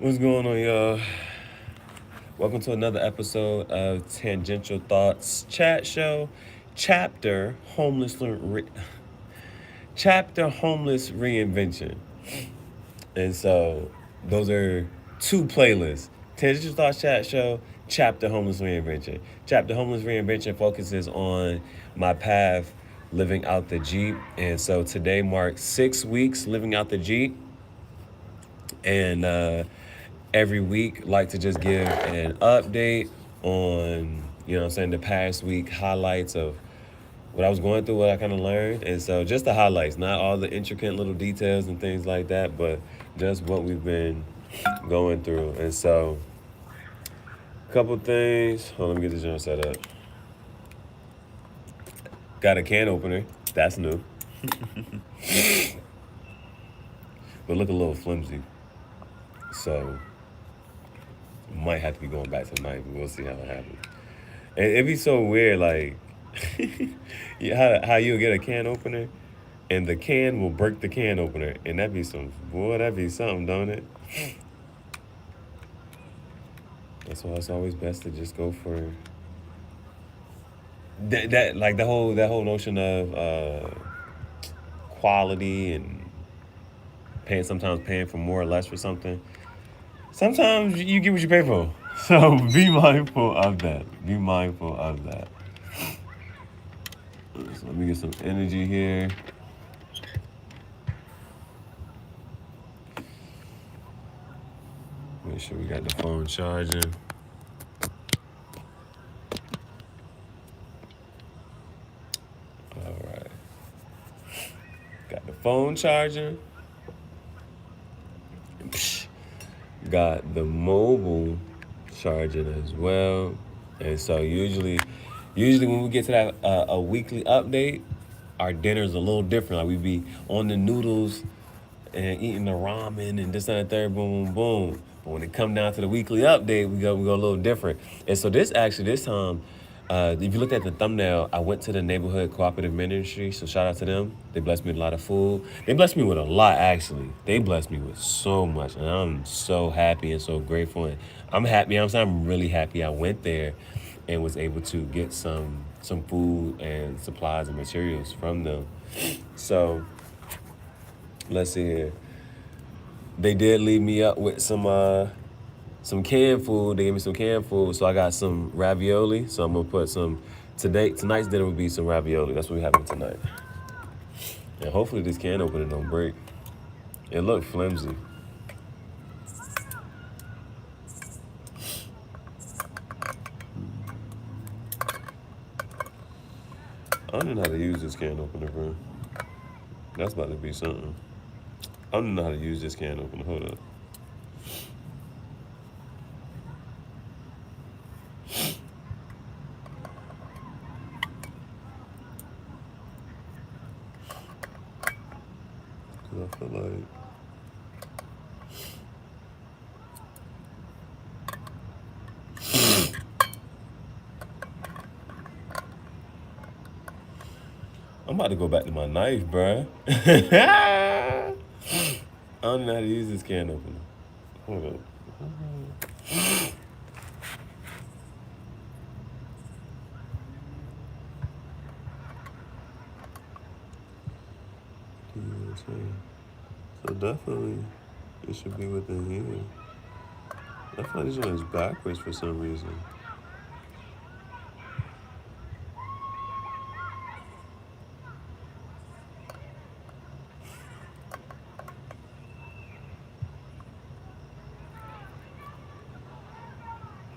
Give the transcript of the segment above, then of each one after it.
What's going on, y'all? Welcome to another episode of Tangential Thoughts Chat Show, chapter homeless, chapter homeless reinvention. And so those are two playlists: Tangential Thoughts Chat Show, chapter homeless reinvention. Chapter homeless reinvention focuses on my path living out the Jeep, and so today marks 6 weeks living out the Jeep, and every week like to just give an update on what I'm saying, the past week highlights of what I was going through, what I kind of learned. And so just the highlights, not all the intricate little details and things like that, but just what we've been going through. And so a couple things. Hold on, let me get this joint set up. Got a can opener. That's new. But look a little flimsy. So might have to be going back tonight, but we'll see how it happens. And it'd be so weird, like how you'll get a can opener and the can will break the can opener, and that'd be something, don't it? That's why it's always best to just go for that like the whole notion of quality and paying for more or less for something. Sometimes you get what you pay for. So be mindful of that. Be mindful of that. So let me get some energy here. Make sure we got the phone charging. All right. Got the phone charging. Got the mobile charging as well. And so usually when we get to that a weekly update, our dinner's a little different. Like we be on the noodles and eating the ramen and this and the third, boom, boom, boom. But when it come down to the weekly update, we go a little different. And so this time, if you looked at the thumbnail, I went to the neighborhood cooperative ministry. So shout out to them. They blessed me with a lot of food. They blessed me with a lot, actually. They blessed me with so much, and I'm so happy and so grateful. And I'm happy. I'm really happy I went there and was able to get some food and supplies and materials from them. So let's see here. They did leave me up with some canned food. They gave me some canned food, so I got some ravioli. So I'm gonna put tonight's dinner will be some ravioli. That's what we're having tonight. And hopefully this can opener don't break. It looked flimsy. I don't know how to use this can opener, bro. That's about to be something. I don't know how to use this can opener. Hold up. Cause I feel like I'm about to go back to my knife, bruh. I don't know how to use this can opener. Hold up. You know what I'm saying? So definitely, it should be within here. I feel like this one is backwards for some reason.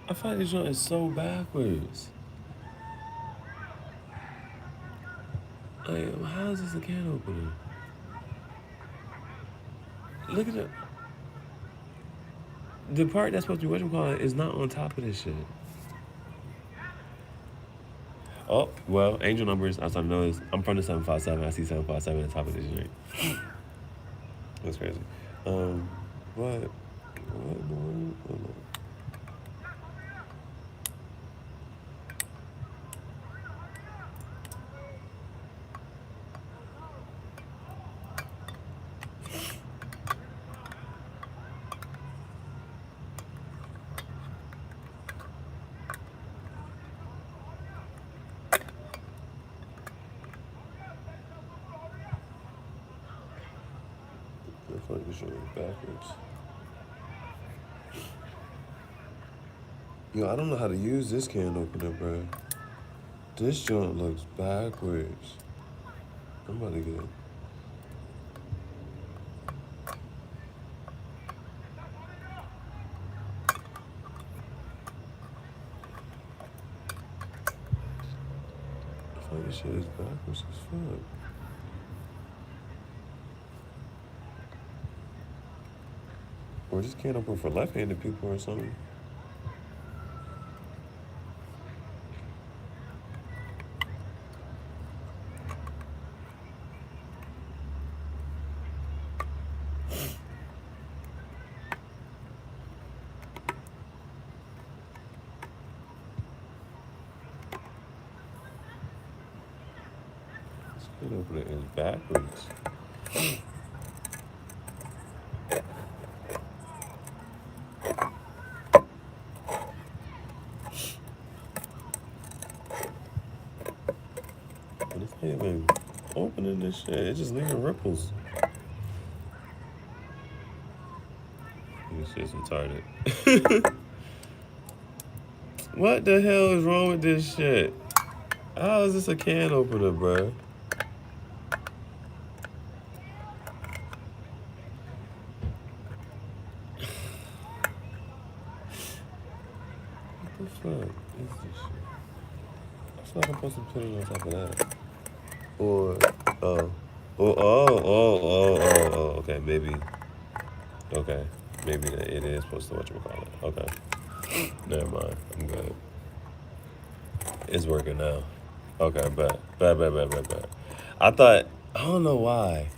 I feel like this one is so backwards. Like, how is this a can opener? Look at it. The part that's supposed to be whatchamacallit is not on top of this shit. Oh, well, angel numbers, as I noticed, I'm from the 757. I see 757 at the top of this joint. That's crazy. What? this joint is backwards. Yo, I don't know how to use this can opener, bro. This joint looks backwards. I'm about to get it. I feel like this shit is backwards as fuck. Or this can open for left-handed people or something. This can opener is backwards. But it's not even opening this shit. It's just leaving ripples. This shit's retarded. What the hell is wrong with this shit? How is this a can opener, bro? What the fuck is this shit? I feel like I'm supposed to put it on top of that. Or, okay, maybe. Okay, maybe that it is supposed to whatchamacallit. Okay. Never mind. I'm good. It's working now. Okay, bet. I don't know why.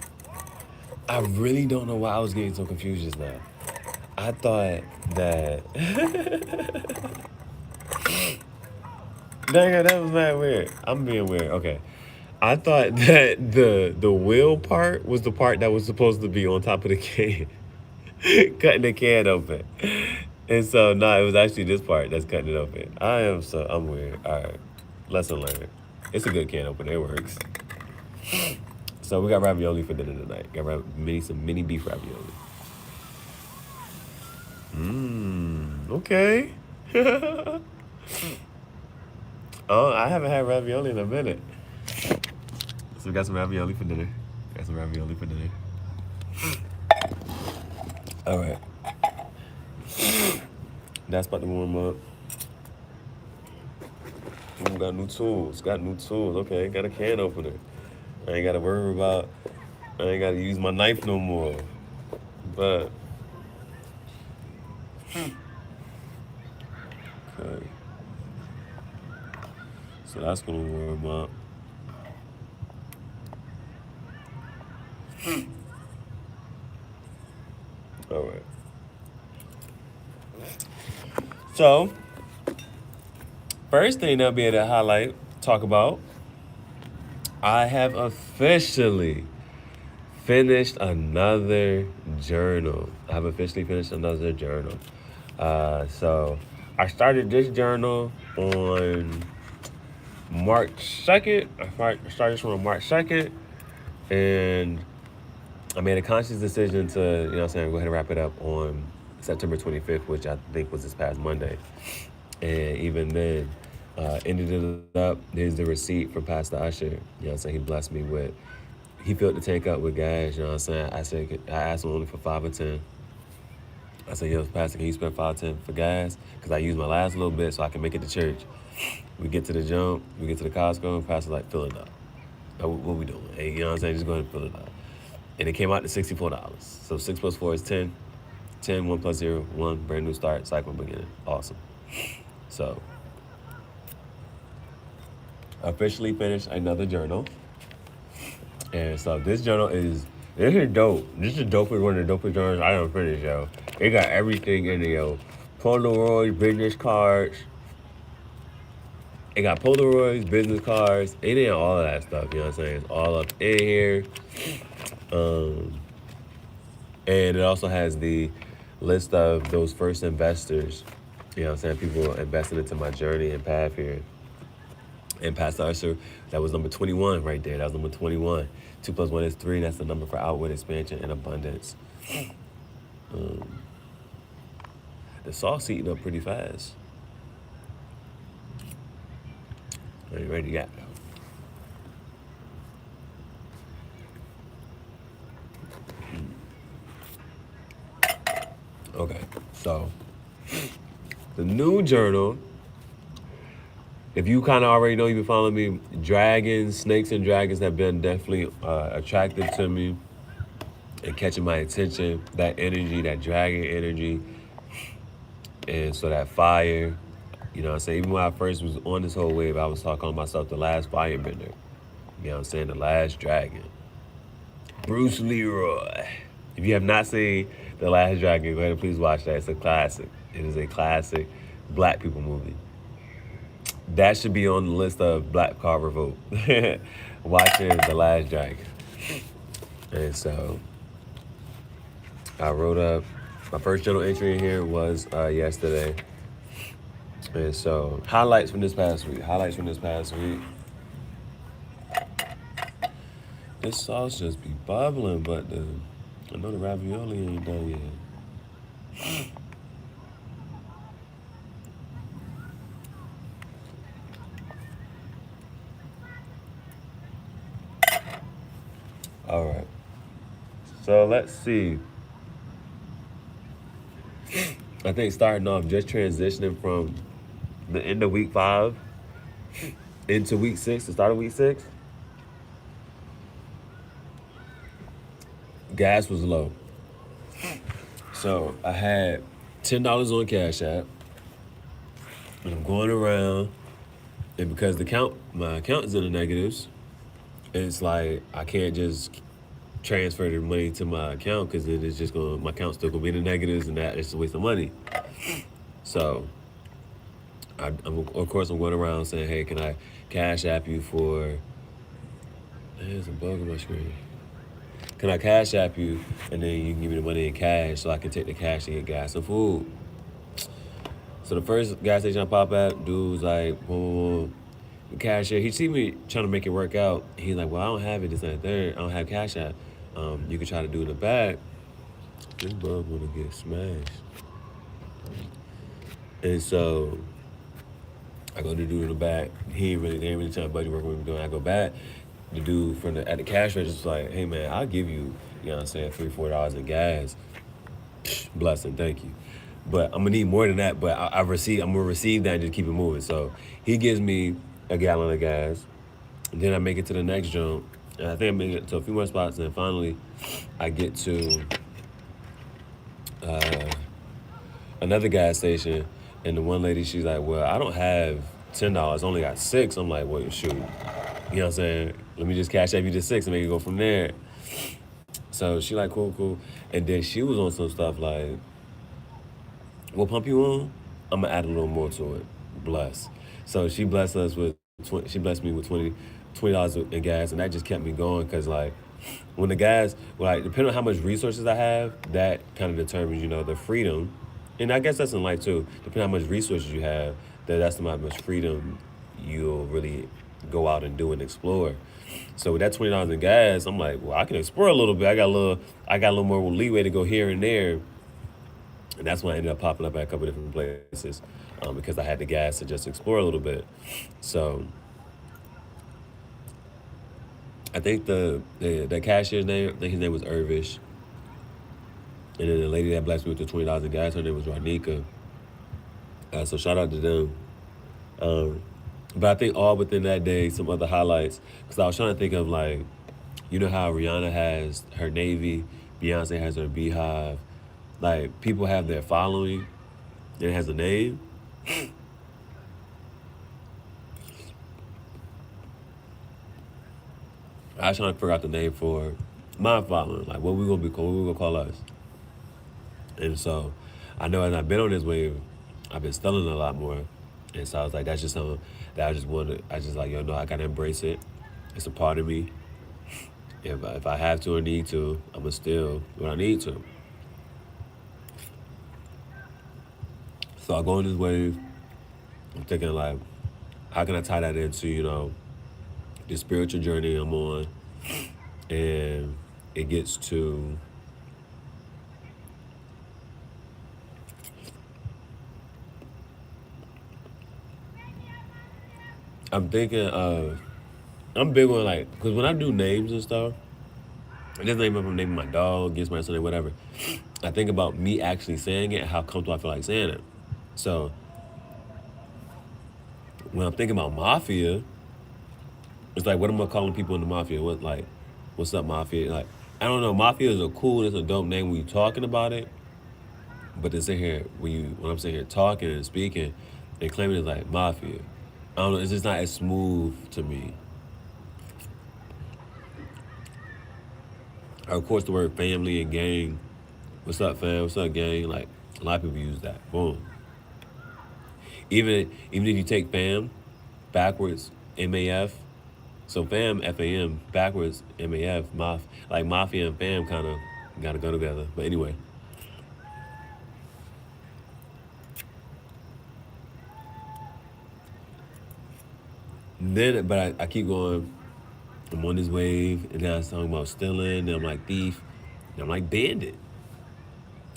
I really don't know why I was getting so confused just now. I thought that. Dang it, that was mad weird. I'm being weird. Okay. I thought that the wheel part was the part that was supposed to be on top of the can. Cutting the can open. And so, no, it was actually this part that's cutting it open. I'm weird. All right. Lesson learned. It's a good can opener. It works. So we got ravioli for dinner tonight. Got some mini beef ravioli. Okay. Oh, I haven't had ravioli in a minute. So we got some ravioli for dinner. All right. That's about to warm up. Ooh, got new tools. Okay, got a can opener. I ain't got to worry about, I ain't got to use my knife no more. But, okay. So that's going to warm up. All right. So, first thing I'll be able to highlight, talk about, I have officially finished another journal. So I started this journal on March 2nd. I started this one on March 2nd, and I made a conscious decision to, go ahead and wrap it up on September 25th, which I think was this past Monday. And even then, ended it up. There's the receipt from Pastor Usher. He blessed me with. He filled the tank up with gas. I asked him only for 5 or 10. I said, yo, Pastor, can you spend 5 or 10 for gas? Because I used my last little bit so I can make it to church. We get to the jump. We get to the Costco, and Pastor's like, fill it up. What we doing? Hey, just go ahead and fill it up. And it came out to $64. So 6 plus 4 is 10. 10, 1 plus 0, 1, brand new start, cycle beginning. Awesome. So, officially finished another journal. And so this journal this is dope. This is one of the dopest journals I ever finished, yo. It got everything in it, yo. Polaroids, business cards. It got Polaroids, business cards. It ain't all of that stuff, It's all up in here. And it also has the list of those first investors, people investing into my journey and path here. And Pastor Usher, that was number 21 right there. That was number 21. 2 plus 1 is 3. That's the number for outward expansion and abundance. The sauce heating up pretty fast. Are you ready? Yeah. Okay, so the new journal, if you kind of already know, you've been following me, dragons, snakes and dragons have been definitely attractive to me and catching my attention. That energy, that dragon energy, and so that fire, you know what I'm saying? Even when I first was on this whole wave, I was calling myself the last firebender. You know what I'm saying? The last dragon. Bruce Leroy. If you have not seen The Last Dragon, go ahead and please watch that. It's a classic. It is a classic black people movie. That should be on the list of Black Carver vote. Watching The Last Dragon. And so I wrote up, my first journal entry in here was yesterday. And so highlights from this past week. This sauce just be bubbling, but I know the ravioli ain't done yet. All right. So let's see. I think starting off, just transitioning from the end of week 5 into week 6, the start of week 6, gas was low. So I had $10 on Cash App, and I'm going around, and because my account is in the negatives, it's like I can't just transfer the money to my account because then it's just my account's still gonna be in the negatives, and that it's a waste of money. So of course I'm going around saying, hey, can I Cash App you for? There's a bug on my screen. Can I Cash App you, and then you can give me the money in cash so I can take the cash and get gas and food? So the first gas station I pop at, dude was like, boom, the cashier, he see me trying to make it work out. He's like, well, I don't have it, this and that third. I don't have Cash App. You can try to do it in the back. This bug wanna get smashed. And so I go to do it in the back. They ain't really trying to buddy work with me doing. I go back. The dude at the cash register was like, hey man, I'll give you, you know what I'm saying, $3-4 in gas. Blessing, thank you. But I'm gonna need more than that, but I'm gonna receive that and just keep it moving. So he gives me a gallon of gas. And then I make it to the next jump. And I think I make it to a few more spots, and finally I get to another gas station, and the one lady, she's like, well, I don't have $10, I only got $6. I'm like, well, shoot. You know what I'm saying? Let me just Cash App you the $6 and make it go from there. So she like, cool. And then she was on some stuff like, what pump you on? I'm gonna add a little more to it. Bless. So she blessed me with $20 in gas, and that just kept me going because like when the gas, like depending on how much resources I have, that kind of determines, you know, the freedom. And I guess that's in life too. Depending on how much resources you have, that's how much freedom you'll really go out and do and explore. So with that $20 in gas, I'm like, well, I can explore a little bit. I got a little more leeway to go here and there. And that's when I ended up popping up at a couple different places because I had the gas to just explore a little bit. So I think the cashier's name, I think his name was Irvish. And then the lady that blessed me with the $20 in gas, her name was Ronika. So shout out to them. But I think all within that day, some other highlights, because I was trying to think of like, you know how Rihanna has her Navy, Beyonce has her Beehive. Like, people have their following, and it has a name. I was trying to figure out the name for my following, like what we gonna call us. And so, I know as I've been on this wave, I've been studying a lot more. And so I was like, that's just something that I just like, I gotta embrace it. It's a part of me. If I have to or need to, I'm gonna still what I need to. So I go on this wave. I'm thinking like, how can I tie that into, the spiritual journey I'm on? And it gets to I'm thinking of, I'm big on like, because when I do names and stuff, it doesn't even if I'm naming my dog, against my son, whatever. I think about me actually saying it, how comfortable I feel like saying it. So when I'm thinking about mafia, it's like, what am I calling people in the mafia? What like, what's up, mafia? Like, I don't know. Mafia is a cool, it's a dope name when you're talking about it. But to sit here, when I'm sitting here talking and speaking, and claiming it's like mafia, I don't know. It's just not as smooth to me. Of course, the word family and gang. What's up, fam? What's up, gang? Like a lot of people use that. Boom. Even if you take fam backwards, MAF. So fam, FAM backwards, MAF, like mafia and fam kind of gotta go together. But anyway. But I keep going. I'm on this wave, and then I was talking about stealing, and I'm like thief, and I'm like bandit.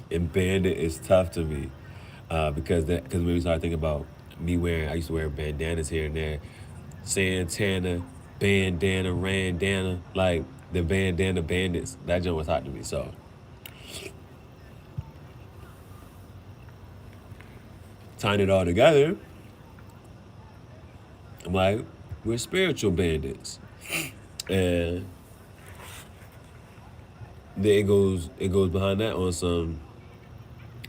And bandit is tough to me because when we start thinking about me I used to wear bandanas here and there, Santana, bandana, randana, like the bandana bandits. That joint was hot to me. So tying it all together, I'm like, we're spiritual bandits. And then it goes behind that on some,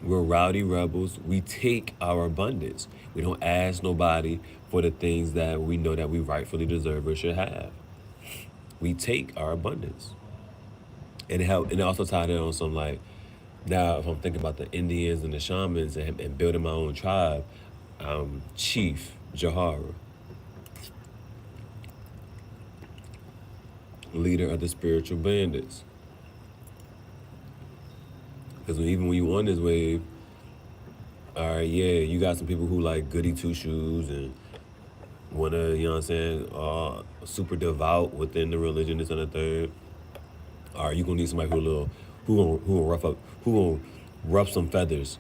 we're rowdy rebels. We take our abundance. We don't ask nobody for the things that we know that we rightfully deserve or should have. We take our abundance. And it also tied in on some like, now if I'm thinking about the Indians and the shamans and building my own tribe, Chief Jahara, leader of the spiritual bandits. Because even when you on this wave, all right, yeah, you got some people who like goody two shoes and wanna, you know what I'm saying, super devout within the religion, this and the third. All right, you gonna need somebody who gonna ruff some feathers.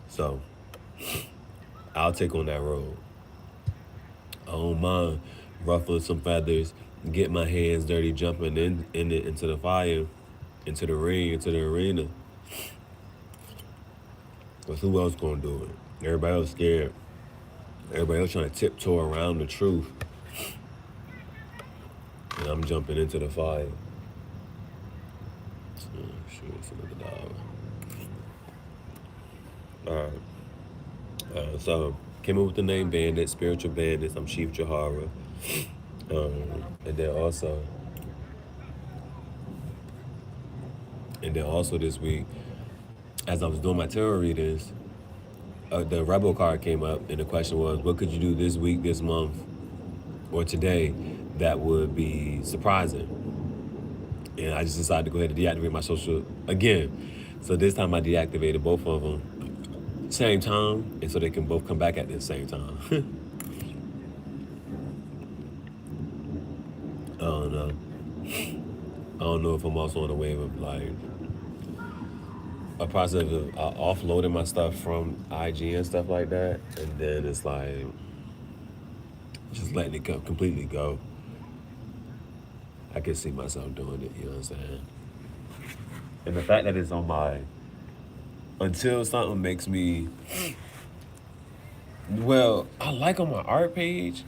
So I'll take on that road. I don't mind ruffling some feathers, get my hands dirty, jumping into the fire, into the ring, into the arena. But who else gonna do it? Everybody else scared. Everybody else trying to tiptoe around the truth. And I'm jumping into the fire. Oh, shit, it's another dog. All right. So came up with the name Bandit, Spiritual Bandits. I'm Chief Jahara. And then also this week, as I was doing my tarot readings, the Rebel card came up, and the question was, what could you do this week, this month, or today that would be surprising? And I just decided to go ahead and deactivate my social again. So this time I deactivated both of them same time, and so they can both come back at the same time. I don't know. I don't know if I'm also on a wave of like a process of offloading my stuff from IG and stuff like that, and then it's like just letting it go, completely go. I can see myself doing it, you know what I'm saying? And the fact that it's on my, until something makes me, well, I like on my art page,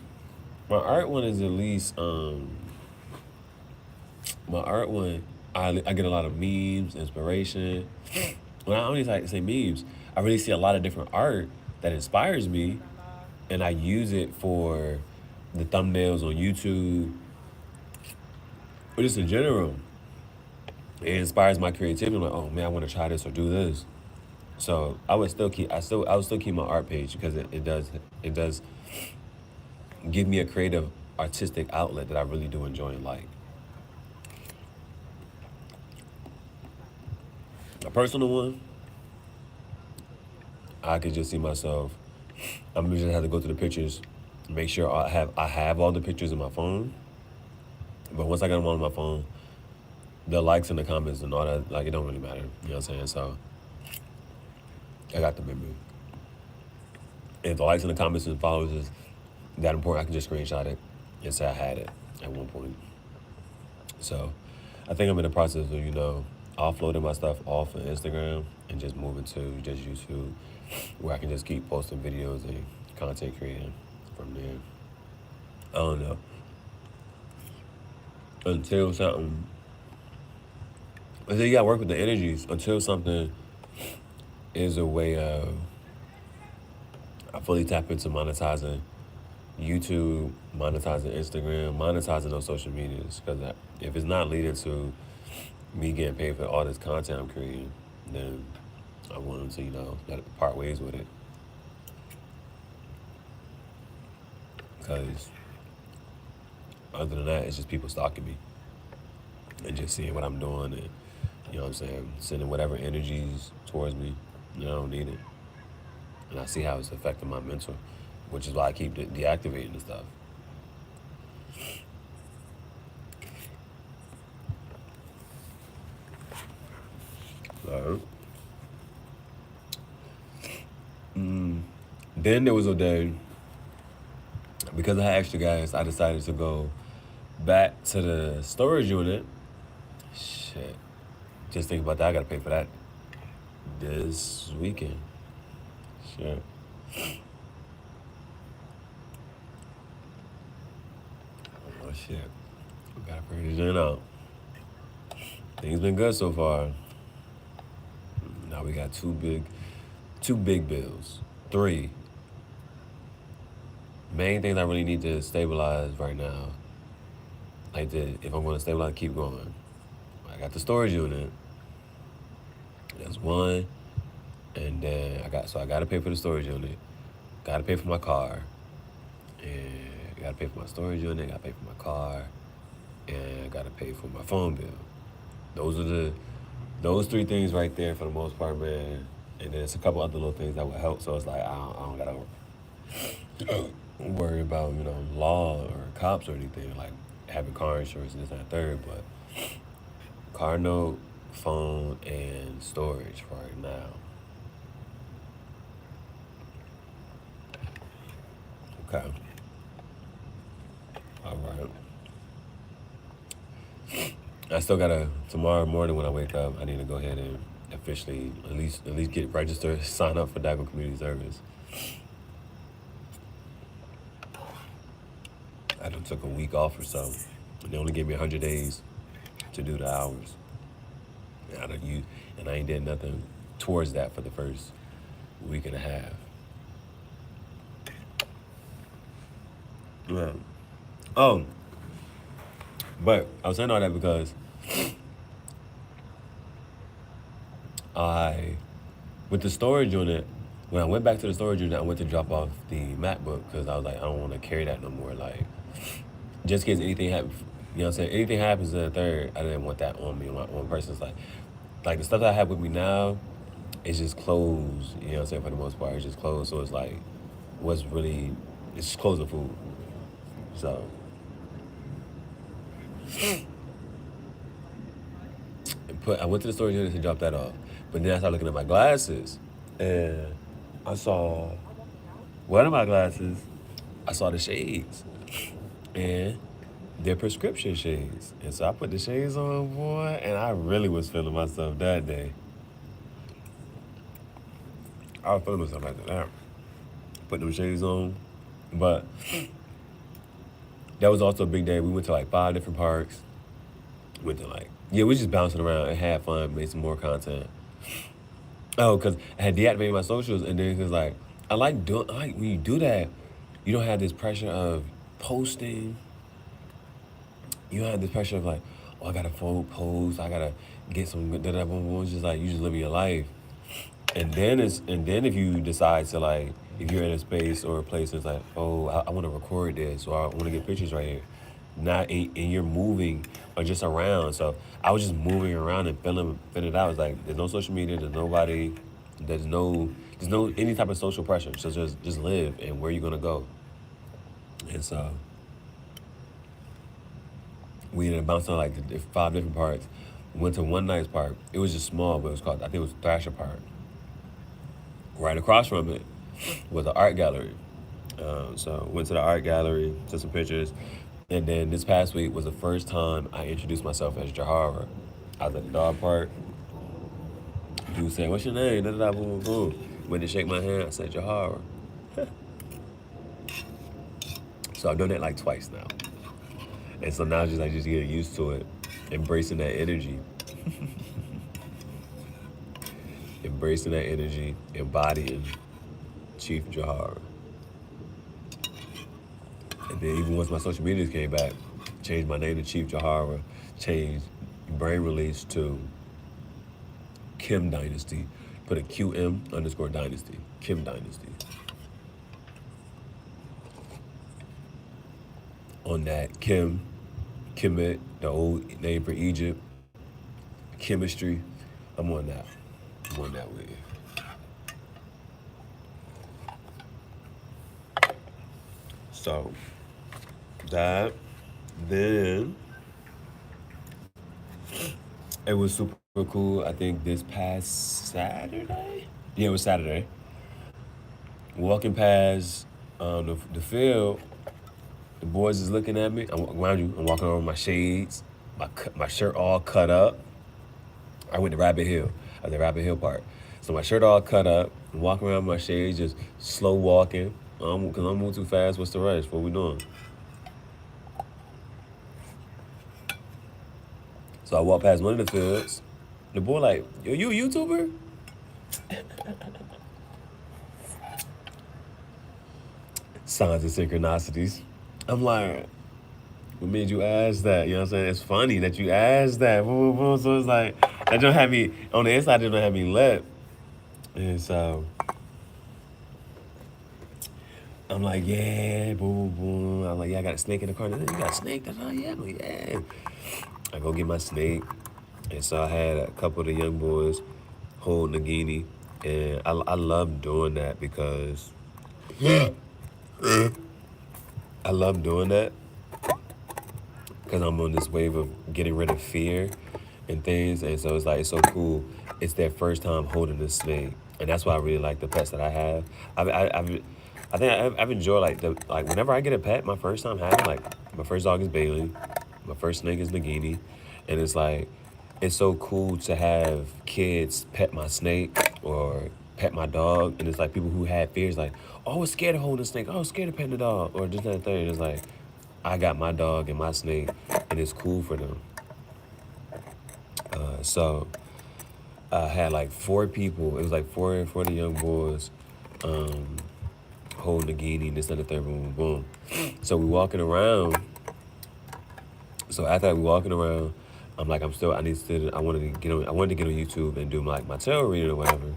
my art one is at least, my art one, I get a lot of memes, inspiration. When I only like to say memes, I really see a lot of different art that inspires me, and I use it for the thumbnails on YouTube, or just in general. It inspires my creativity. I'm like, oh man, I want to try this or do this. So I would still keep my art page because it does give me a creative, artistic outlet that I really do enjoy and like. A personal one, I could just see myself. I'm just have to go to the pictures, make sure I have all the pictures in my phone. But once I got them all on my phone, the likes and the comments and all that, like, it don't really matter. You know what I'm saying? So I got the memory. If the likes and the comments and followers is that important, I can just screenshot it and say I had it at one point. So I think I'm in the process of, offloading my stuff off of Instagram and just moving to just YouTube, where I can just keep posting videos and content creating from there. I don't know. Until something, I think you gotta work with the energies until something is a way of, I fully tap into monetizing YouTube, monetizing Instagram, monetizing those social medias. Because if it's not leading to me getting paid for all this content I'm creating, then I want them to, let part ways with it. Because other than that, it's just people stalking me and just seeing what I'm doing and, sending whatever energies towards me. I don't need it. And I see how it's affecting my mental, which is why I keep deactivating the stuff. So, then there was a day, because I had extra gas, I decided to go back to the storage unit. Shit. Just think about that. I gotta pay for that this weekend. Shit. Oh, shit. We gotta figure this out. Things been good so far. Now we got two big bills. 3 main things I really need to stabilize right now. If I'm going to stabilize, keep going. I got the storage unit. That's one. And then I got to pay for the storage unit. Got to pay for my car. And I got to pay for my storage unit. Got to pay for my car. And I got to pay for my phone bill. Those 3 things right there for the most part, man. And then it's a couple other little things that would help. So it's like, I don't got to worry about, law or cops or anything, like having car insurance and this and that third. But car note, phone, and storage right now. Okay. All right. I still gotta, tomorrow morning when I wake up, I need to go ahead and officially at least get registered, sign up for Dago Community Service. I done took a week off or so. They only gave me 100 days to do the hours. And I ain't did nothing towards that for the first week and a half. Yeah. Oh, but I was saying all that because with the storage unit, when I went back to the storage unit, I went to drop off the MacBook because I was like, I don't want to carry that no more. Like, just in case anything happens, anything happens to the third, I didn't want that on me. My one person's like the stuff that I have with me now is just clothes, for the most part. It's just clothes. So it's like, it's just clothes and food. So, I went to the storage unit to drop that off. But then I started looking at my glasses, and I saw one of my glasses, I saw the shades, and they're prescription shades. And so I put the shades on, boy, and I really was feeling myself that day. I was feeling myself like that. Put them shades on. But that was also a big day. We went to 5 different parks. We just bouncing around and had fun, made some more content. Oh, because I had deactivated my socials, and then because I like when you do that, you don't have this pressure of posting. You don't have this pressure of I gotta post, I gotta get some good da boom boom. It's just you just living your life. And then if you decide to if you're in a space or a place that's I want to record this, or I want to get pictures right here. And you're moving or just around. So I was just moving around and filling it out. It's there's no social media, there's nobody, there's no any type of social pressure. So just live and where you're gonna go. And so we ended up bouncing 5 different parks. We went to one nice park. It was just small, but I think it was Thrasher Park. Right across from it was an art gallery. So went to the art gallery, took some pictures, and then this past week was the first time I introduced myself as Jahara. I was at the dog park. Dude said, "What's your name?" Da, da, da, boom, boom, boom. Went to shake my hand. I said, "Jahara." So I've done that like twice now, and so now just getting used to it, embracing that energy, embodying Chief Jahara. And then even once my social medias came back, changed my name to Chief Jahara, changed brain release to Kim Dynasty, put a QM_Dynasty, Kim Dynasty. On that, Kemet, the old name for Egypt, chemistry, I'm on that. I'm on that wave. So, that, then, it was super cool. I think this past Saturday? Yeah, it was Saturday. Walking past the field, the boys is looking at me. I'm walking around with my shades, my shirt all cut up. I went to Rabbit Hill, at the Rabbit Hill Park. So my shirt all cut up, I'm walking around with my shades, just slow walking. Because I'm moving too fast. What's the rush? What we doing? So I walked past one of the fields. The boy like, "Yo, you a YouTuber?" Signs and synchronicities. I'm like, what made you ask that? You know what I'm saying? It's funny that you asked that. So it's like, that don't have me, on the inside, it don't have me lit. And so, I'm like, yeah, boom, boom. I'm like, yeah, I got a snake in the car. You got a snake? That's all, yeah. I'm like, yeah. I go get my snake. And so I had a couple of the young boys hold Nagini. And I love doing that because I love doing that because I'm on this wave of getting rid of fear and things. And so it's like, it's so cool. It's their first time holding a snake. And that's why I really like the pets that I have. I've enjoyed like whenever I get a pet, my first time having, like, my first dog is Bailey, my first snake is Nagini, and it's like, it's so cool to have kids pet my snake or pet my dog, and it's like people who had fears like, oh, I was scared of holding a snake, oh, I was scared of petting the dog, or just that thing. It's like, I got my dog and my snake, and it's cool for them. So I had like 4 people. It was like four of the young boys. Holding Nagini, and this and the third, boom, boom, boom. So we walking around. So after we walking around, I'm like, I wanted to get on YouTube and do my tarot reading or whatever.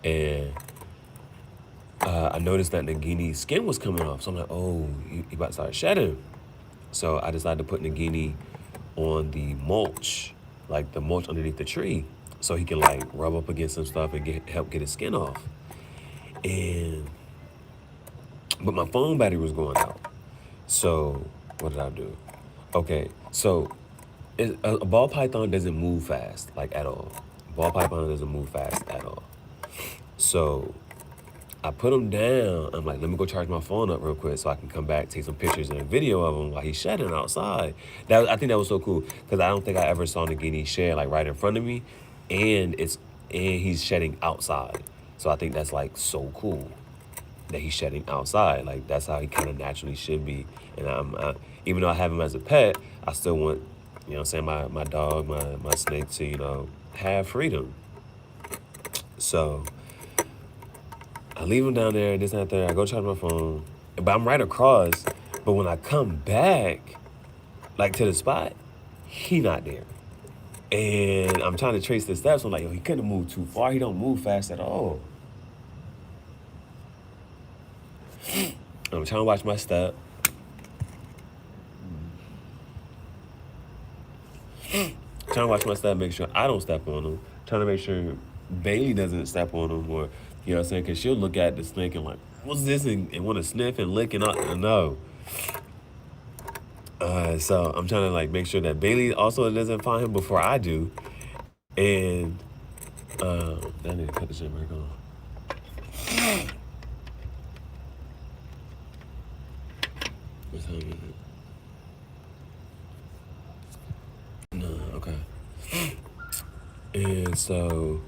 And I noticed that Nagini's skin was coming off. So I'm like, oh, he about to start shedding. So I decided to put Nagini on the mulch, like the mulch underneath the tree, so he can like rub up against some stuff and help get his skin off. But my phone battery was going out. So what did I do? Okay, so a ball python doesn't move fast, like, at all. Ball python doesn't move fast at all. So I put him down. I'm like, let me go charge my phone up real quick so I can come back, take some pictures and a video of him while he's shedding outside. I think that was so cool because I don't think I ever saw Nagini shed like right in front of me, and he's shedding outside. So I think that's like so cool that he's shedding outside. Like, that's how he kind of naturally should be. And even though I have him as a pet, I still want, you know what I'm saying, my dog, my snake to, you know, have freedom. So I leave him down there, this and that. I go charge my phone, but I'm right across. But when I come back, like, to the spot, he not there. And I'm trying to trace the steps. I'm like, yo, he couldn't have moved too far. He don't move fast at all. I'm trying to watch my step. Make sure I don't step on him. Trying to make sure Bailey doesn't step on him, or, you know what I'm saying? Because she'll look at the snake and like, what's this? And want to sniff and lick and no. So I'm trying to like make sure that Bailey also doesn't find him before I do. And I need to cut the shit back on. What time is it? No, okay. And so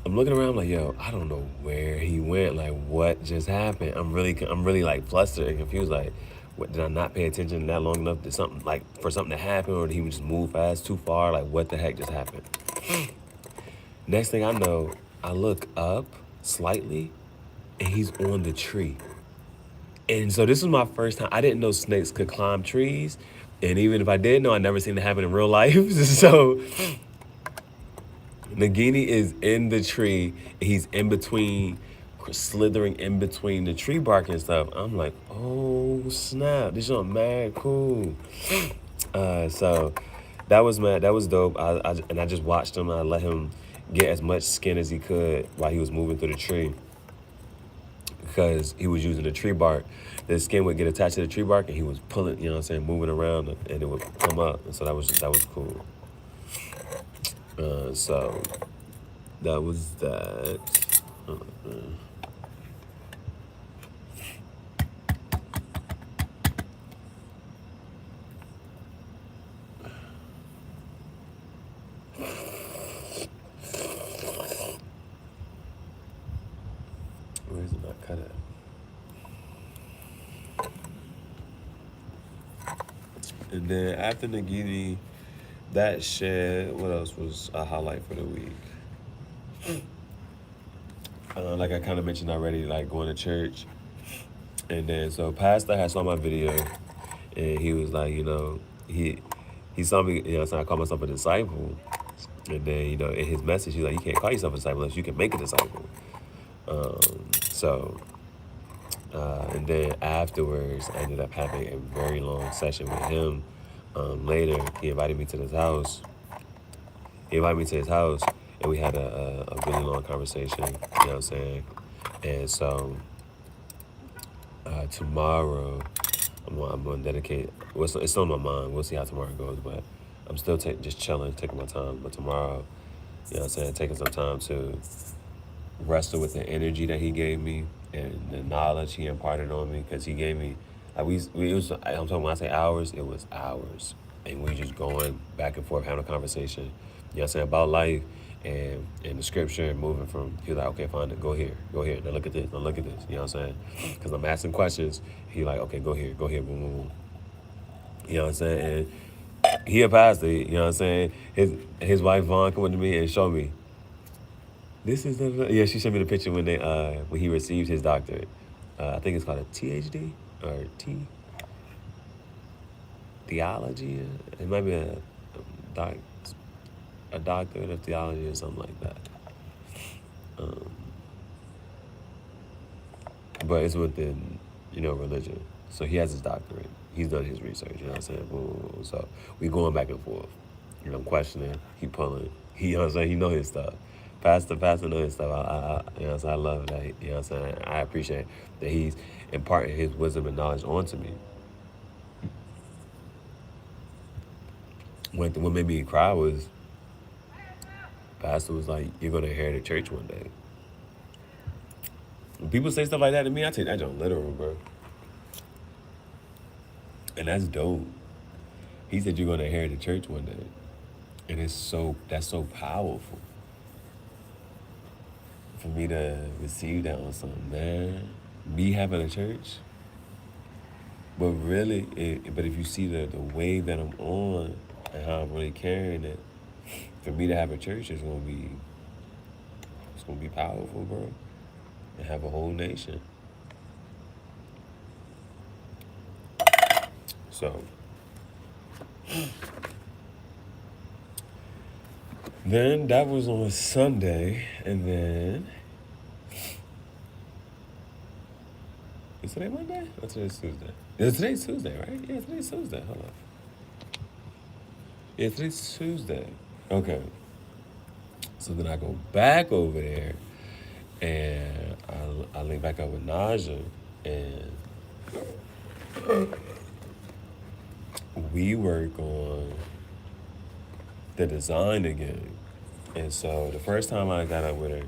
I'm looking around like, yo, I don't know where he went. Like, what just happened? I'm really like flustered and confused. Like, what, did I not pay attention that long enough to something like for something to happen, or did he just move fast too far? Like, what the heck just happened? Next thing I know, I look up slightly, and he's on the tree. And so this was my first time. I didn't know snakes could climb trees, and even if I did know, I never seen it happen in real life. So Nagini is in the tree. He's in between, slithering in between the tree bark and stuff. I'm like, oh snap, this is mad cool. So that was mad. That was dope. I just watched him. I let him get as much skin as he could while he was moving through the tree, because he was using the tree bark. The skin would get attached to the tree bark, and he was pulling, you know what I'm saying, moving around, and it would come up. And so that was cool. So that was that. Where is it not cut at? And then after Nagini, that shed, what else was a highlight for the week? Like I kind of mentioned already, like going to church. And then so Pastor had saw my video, and he was like, you know, he saw me, you know, so I call myself a disciple. And then, you know, in his message, he's like, you can't call yourself a disciple unless you can make a disciple. And then afterwards, I ended up having a very long session with him. Later, he invited me to his house. And we had a really long conversation, you know what I'm saying? And so tomorrow, I'm going to dedicate, well, it's still on my mind. We'll see how tomorrow goes, but I'm still just chilling, taking my time. But tomorrow, you know what I'm saying, taking some time to wrestle with the energy that he gave me and the knowledge he imparted on me, because he gave me, like it was, I'm talking, when I say hours, it was hours. And we just going back and forth, having a conversation, you know what I'm saying, about life and the scripture, and moving from, he was like, okay, fine, go here, now look at this, you know what I'm saying? Because I'm asking questions, he like, okay, go here, boom, boom, boom. You know what I'm saying? And he a pastor, you know what I'm saying? His wife Vaughn come up to me and show me, this is yeah, she showed me the picture when he received his doctorate. I think it's called a THD or theology. It might be a doctorate of theology or something like that. But it's within, you know, religion. So he has his doctorate. He's done his research, you know what I'm saying? Boom. So we going back and forth. You know, I'm questioning, he pulling. You know what I'm saying? He know his stuff. Pastor know his stuff. You know what I'm saying? I love that. You know what I'm saying? I appreciate that he's imparting his wisdom and knowledge onto me. What made me cry was, Pastor was like, you're going to inherit a church one day. When people say stuff like that to me, I take that joke literal, bro. And that's dope. He said you're going to inherit a church one day. And that's so powerful. For me to receive that on something, man. Me having a church. But really, but if you see the wave that I'm on and how I'm really carrying it, for me to have a church is gonna be powerful, bro. And have a whole nation. So then that was on Sunday, and then is today Monday? Or today's Tuesday? Yeah, today's Tuesday, right? Yeah, today's Tuesday. Hold on. Yeah, today's Tuesday. Okay. So then I go back over there, and I link back up with Naja, and we work on the design again. And so the first time I got up with her,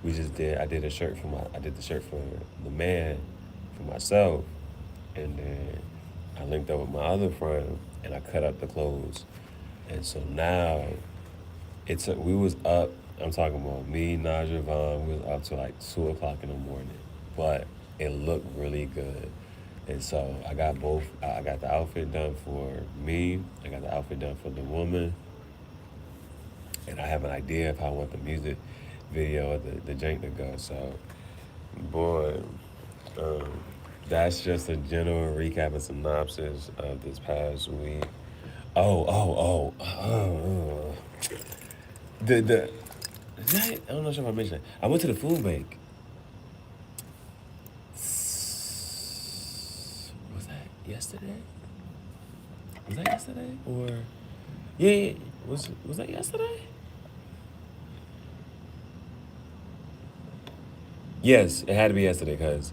I did I did the shirt for the man, for myself, and then I linked up with my other friend and I cut up the clothes. And so now we was up, I'm talking about me, Naja, Vaughn, we was up to like 2 o'clock in the morning. But it looked really good. And so I got both. I got the outfit done for me. I got the outfit done for the woman. And I have an idea of how I want the music video or the jank to go. So, boy, um, that's just a general recap and synopsis of this past week. Oh. The I'm not sure if I mentioned it. I went to the food bank. Was that yesterday? Was that yesterday? Or yeah. Was that yesterday? Yes, it had to be yesterday because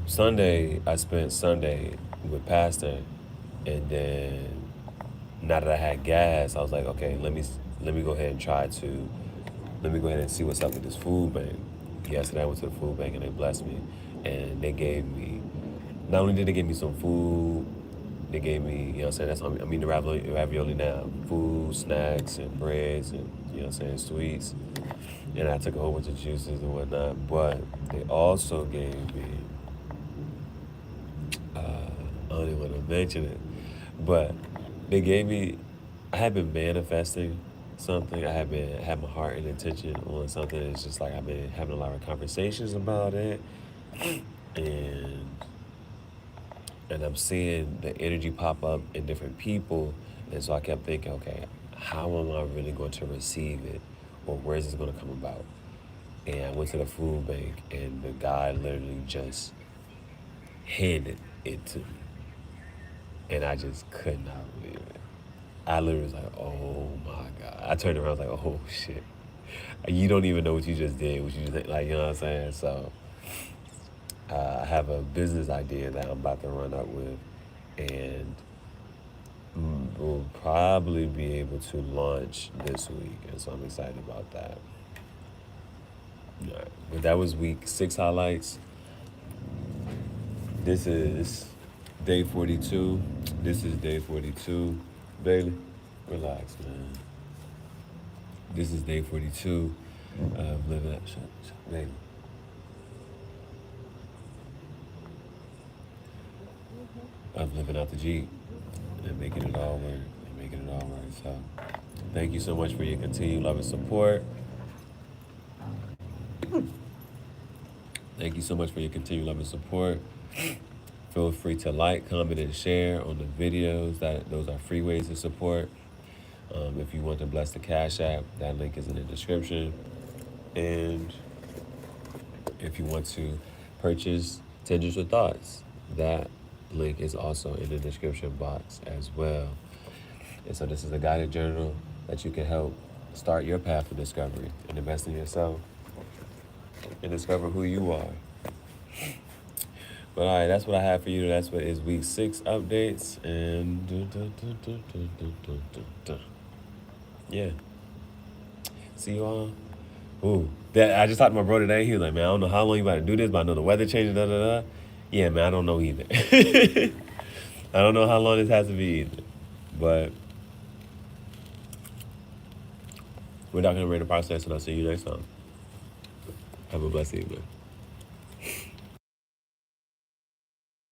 Sunday I spent Sunday with Pastor, and then now that I had gas, I was like, okay, let me go ahead and let me go ahead and see what's up with this food bank. Yesterday I went to the food bank and they blessed me, and they gave me, not only did they give me some food, they gave me, you know what I'm saying, that's, I'm eating the ravioli now, food, snacks, and breads, and, you know what I'm saying, sweets, and I took a whole bunch of juices and whatnot, but they also gave me, I don't even want to mention it, but they gave me, I have been manifesting something. I had my heart and intention on something. It's just like I've been having a lot of conversations about it, and I'm seeing the energy pop up in different people, and so I kept thinking, okay, how am I really going to receive it, or where is this going to come about? And I went to the food bank, and the guy literally just handed it to me, and I just could not believe it. I literally was like, oh my God. I turned around, I was like, oh shit. You don't even know what you just did, like, you know what I'm saying? So I have a business idea that I'm about to run up with, and we'll probably be able to launch this week. And so I'm excited about that. All right. But that was week 6 highlights. This is day 42. This is day 42. Bailey, relax, man. This is day 42 of living out. Shut, baby. Of living out the Jeep and making it all work. So, thank you so much for your continued love and support. Thank you so much for your continued love and support. Feel free to like, comment, and share on the videos. Those are free ways to support. If you want to bless the Cash App, that link is in the description. And if you want to purchase Tenders with Thoughts, that link is also in the description box as well. And so this is a guided journal that you can help start your path of discovery and invest in yourself and discover who you are. But all right, that's what I have for you. That's what is week 6 updates. And yeah. See you all. Ooh, I just talked to my brother today. He was like, man, I don't know how long you about to do this, but I know the weather changing, Yeah, man, I don't know either. I don't know how long this has to be either. But we're not going to rate the process, and I'll see you next time. Have a blessed evening.